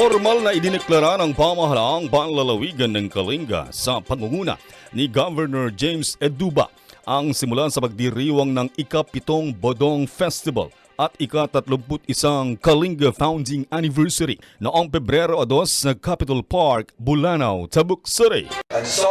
Formal na idineklara ng pamahalaang panlalawigan ng Kalinga sa pangunguna ni Governor James Eduba ang simulan sa pagdiriwang ng ika-7 Bodong Festival at ika-31 Kalinga Founding Anniversary noong Pebrero 2 sa Capitol Park, Bulanao, Tabuk City. And so,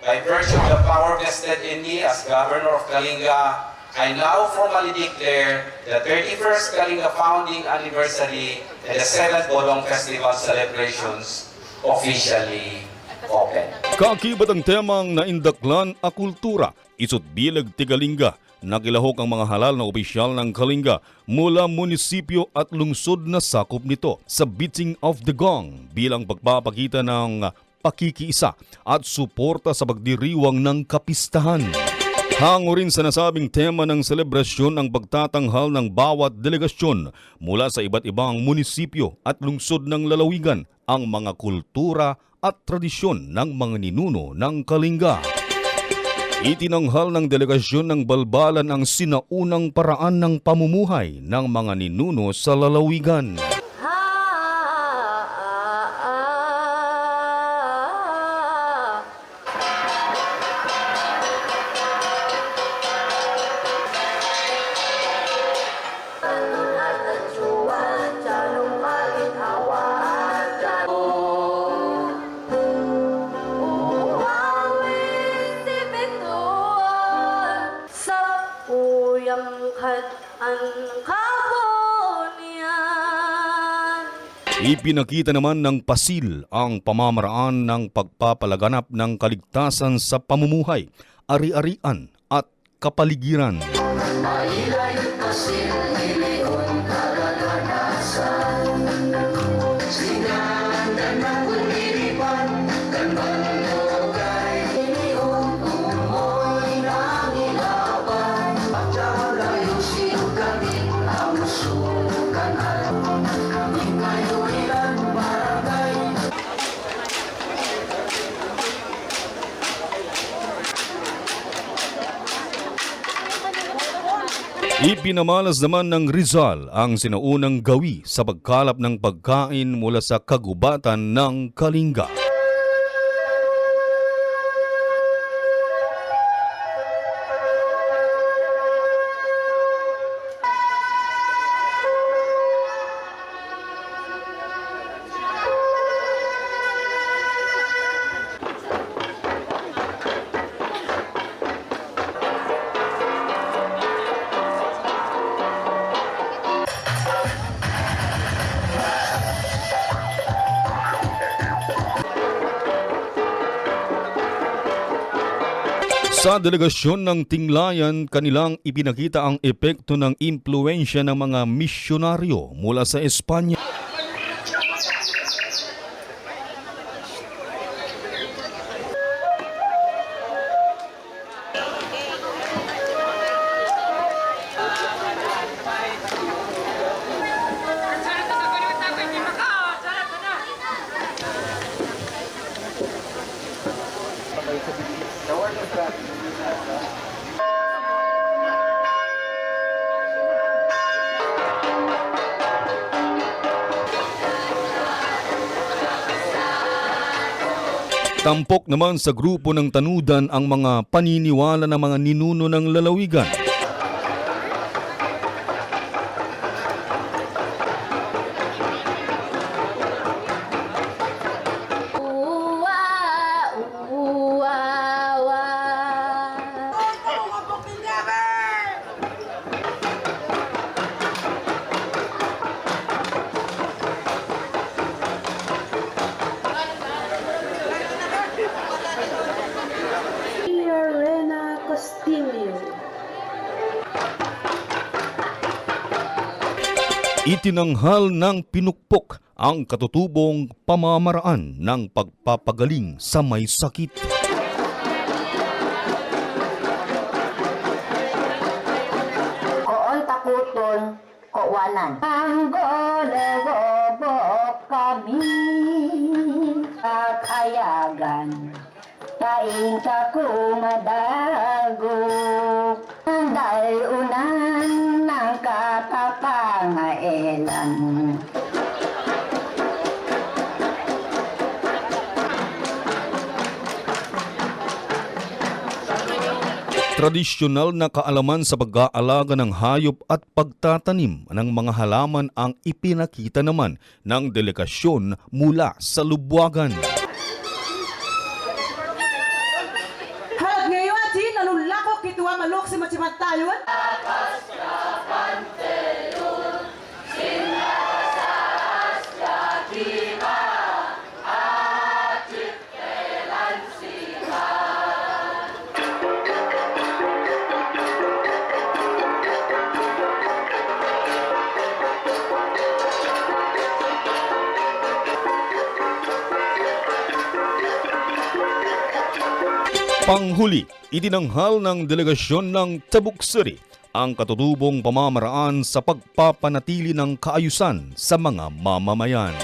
by virtue of the power vested in me as Governor of Kalinga, I now formally declare the 31st Kalinga Founding Anniversary and the 7th Bodong Festival celebrations officially open. Kakibat ang temang naindaklan a kultura, isut bilag Tigalinga, nakilahok ang mga halal na opisyal ng Kalinga mula munisipyo at lungsod na sakop nito sa Beating of the Gong bilang pagpapakita ng pakikiisa at suporta sa pagdiriwang ng kapistahan. Hango rin sa nasabing tema ng selebrasyon ang pagtatanghal ng bawat delegasyon mula sa iba't ibang munisipyo at lungsod ng lalawigan ang mga kultura at tradisyon ng mga ninuno ng Kalinga. Itinanghal ng delegasyon ng Balbalan ang sinaunang paraan ng pamumuhay ng mga ninuno sa lalawigan. Ipinakita naman ng pasil ang pamamaraan ng pagpapalaganap ng kaligtasan sa pamumuhay, ari-arian at kapaligiran. Ipinamalas naman ng Rizal ang sinaunang gawi sa pagkalap ng pagkain mula sa kagubatan ng Kalinga. Sa delegasyon ng Tinglayan, kanilang ipinakita ang epekto ng impluensya ng mga misyonaryo mula sa Espanya. Tampok naman sa grupo ng tanudan ang mga paniniwala ng mga ninuno ng lalawigan. Itinanghal ng pinukpok ang katutubong pamamaraan ng pagpapagaling sa may sakit. Koon takuton, kowanan. Ang golebobok kami kakayagan. Kain ka kumadago. Dahil unan ng katapangailan. Tradisyonal na kaalaman sa pag-aalaga ng hayop at pagtatanim ng mga halaman ang ipinakita naman ng delegasyon mula sa Lubwagan. Halag ngayon, Ati, nanulako kituwa malok si Machimantayon. Panghuli, itinanghal ng delegasyon ng Tabuk City ang katutubong pamamaraan sa pagpapanatili ng kaayusan sa mga mamamayan.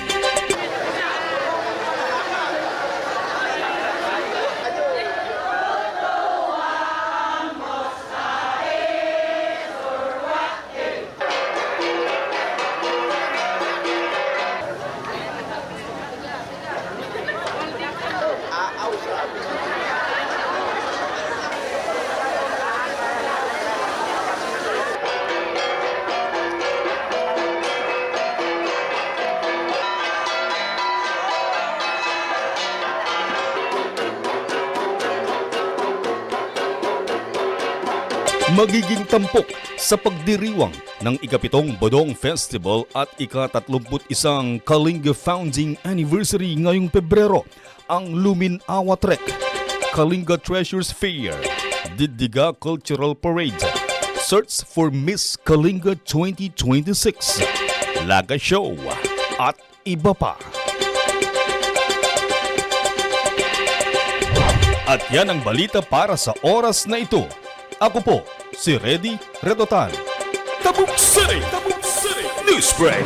Magiging tampok sa pagdiriwang ng ikapitong Bodong Festival at ika-31 Kalinga Founding Anniversary ngayong Pebrero ang Luminawa Trek, Kalinga Treasures Fair, Diddiga Cultural Parade, Search for Miss Kalinga 2026, Laga Show at iba pa. At yan ang balita para sa oras na ito. Ako po, si Reddy Redotan. Tabuk City! News Break!